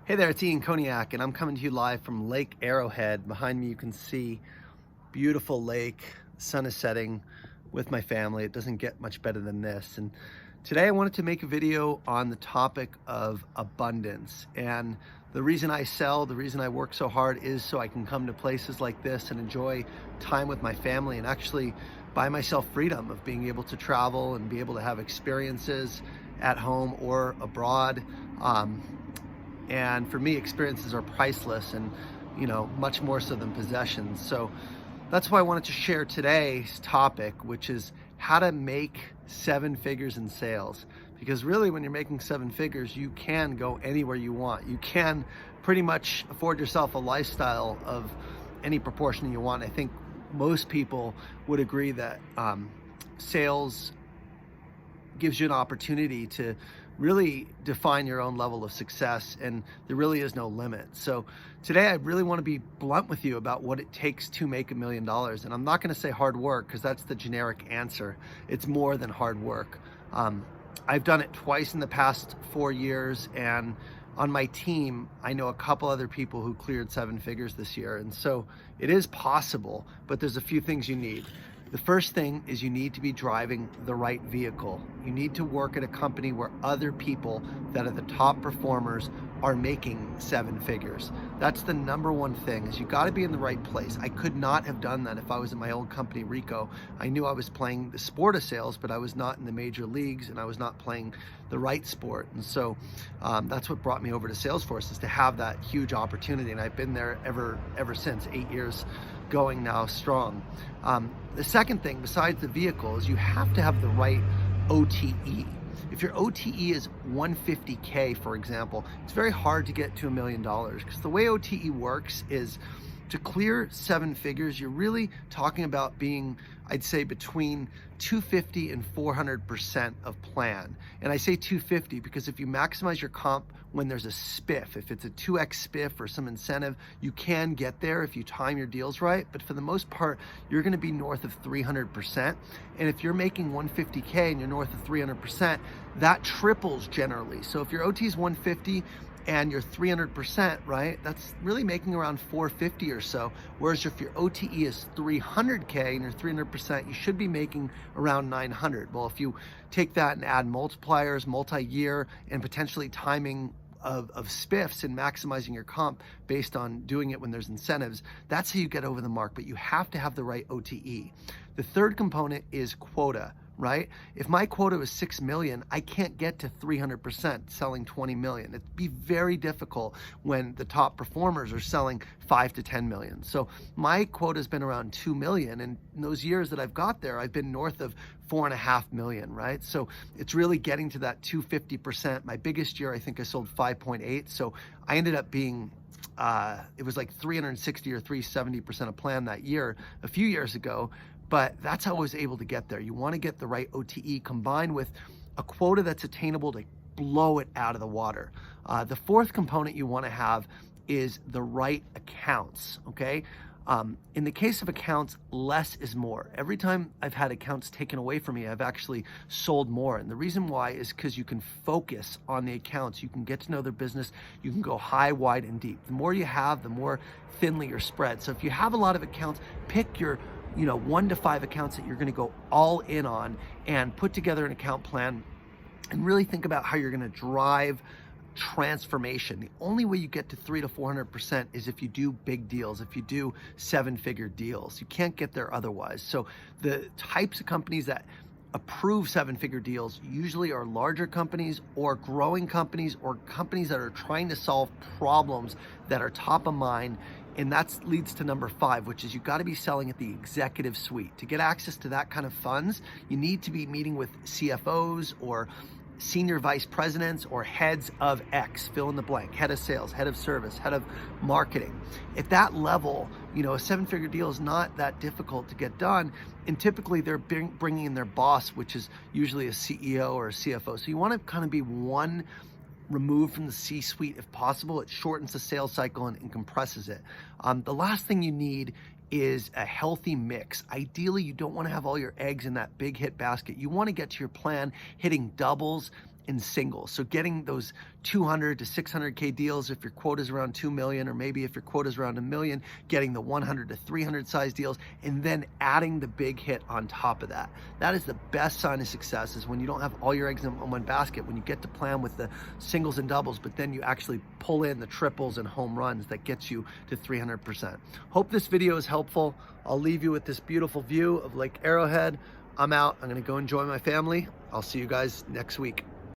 Hey there, it's Ian Koniak, and I'm coming to you live from Lake Arrowhead. Behind me, you can see beautiful lake, sun is setting with my family. It doesn't get much better than this. And today I wanted to make a video on the topic of abundance. And the reason I sell, the reason I work so hard is so I can come to places like this and enjoy time with my family and actually buy myself freedom of being able to travel and be able to have experiences at home or abroad. And for me, experiences are priceless and, much more so than possessions. So that's why I wanted to share today's topic, which is how to make 7 figures in sales. Because really, when you're making 7 figures, you can go anywhere you want. You can pretty much afford yourself a lifestyle of any proportion you want. I think most people would agree that sales gives you an opportunity to really define your own level of success, and there really is no limit. So today I really want to be blunt with you about what it takes to make $1 million. And I'm not going to say hard work, because that's the generic answer. It's more than hard work. I've done it twice in the past 4 years, and on my team, I know a couple other people who cleared 7 figures this year. And so it is possible, but there's a few things you need. The first thing is you need to be driving the right vehicle. You need to work at a company where other people that are the top performers are making 7 figures. That's the number one thing, is you got to be in the right place. I could not have done that if I was in my old company, Rico. I knew I was playing the sport of sales, but I was not in the major leagues, and I was not playing the right sport. And so that's what brought me over to Salesforce, is to have that huge opportunity. And I've been there ever since, 8 years going now strong. The second thing, besides the vehicle, is you have to have the right OTE. If your OTE is 150K, for example, it's very hard to get to $1 million, because the way OTE works is to clear 7 figures, you're really talking about being, I'd say, between 250 and 400% of plan. And I say 250 because if you maximize your comp when there's a SPIFF, if it's a 2x SPIFF or some incentive, you can get there if you time your deals right. But for the most part, you're going to be north of 300%. And if you're making 150K and you're north of 300%, that triples generally. So if your OT is 150 and you're 300%, right? That's really making around 450 or so. Whereas if your OTE is 300K and you're 300%, you should be making around 900. Well, if you take that and add multipliers, multi-year, and potentially timing of SPIFFs and maximizing your comp based on doing it when there's incentives, that's how you get over the mark. But you have to have the right OTE. The third component is quota, right? If my quota is 6 million, I can't get to 300% selling 20 million. It'd be very difficult when the top performers are selling 5 to 10 million. So my quota has been around 2 million. And in those years that I've got there, I've been north of 4.5 million, right? So it's really getting to that 250%. My biggest year, I think I sold 5.8. So I ended up being it was like 360 or 370% of plan that year a few years ago. But that's how I was able to get there. You want to get the right OTE combined with a quota that's attainable to blow it out of the water. The fourth component you want to have is the right accounts, okay? In the case of accounts, less is more. Every time I've had accounts taken away from me, I've actually sold more. And the reason why is because you can focus on the accounts. You can get to know their business. You can go high, wide, and deep. The more you have, the more thinly you're spread. So if you have a lot of accounts, pick your 1 to 5 accounts that you're going to go all in on, and put together an account plan and really think about how you're going to drive transformation. The only way you get to 300 to 400% is if you do big deals, if you do 7-figure deals. You can't get there otherwise. So the types of companies that approve 7-figure deals usually are larger companies or growing companies or companies that are trying to solve problems that are top of mind. And that leads to number 5, which is you got to be selling at the executive suite. To get access to that kind of funds, you need to be meeting with CFOs or senior vice presidents or heads of X, fill in the blank, head of sales, head of service, head of marketing. At that level, a 7-figure deal is not that difficult to get done. And typically they're bringing in their boss, which is usually a CEO or a CFO. So you want to kind of be one removed from the C-suite if possible. It shortens the sales cycle and compresses it. The last thing you need is a healthy mix. Ideally, you don't want to have all your eggs in that big hit basket. You want to get to your plan hitting doubles in singles. So getting those 200 to 600K deals if your quota is around 2 million, or maybe if your quota is around 1 million, getting the 100 to 300 size deals, and then adding the big hit on top of that. That is the best sign of success, is when you don't have all your eggs in one basket, when you get to plan with the singles and doubles, but then you actually pull in the triples and home runs that gets you to 300%. Hope this video is helpful. I'll leave you with this beautiful view of Lake Arrowhead. I'm out. I'm gonna go enjoy my family. I'll see you guys next week.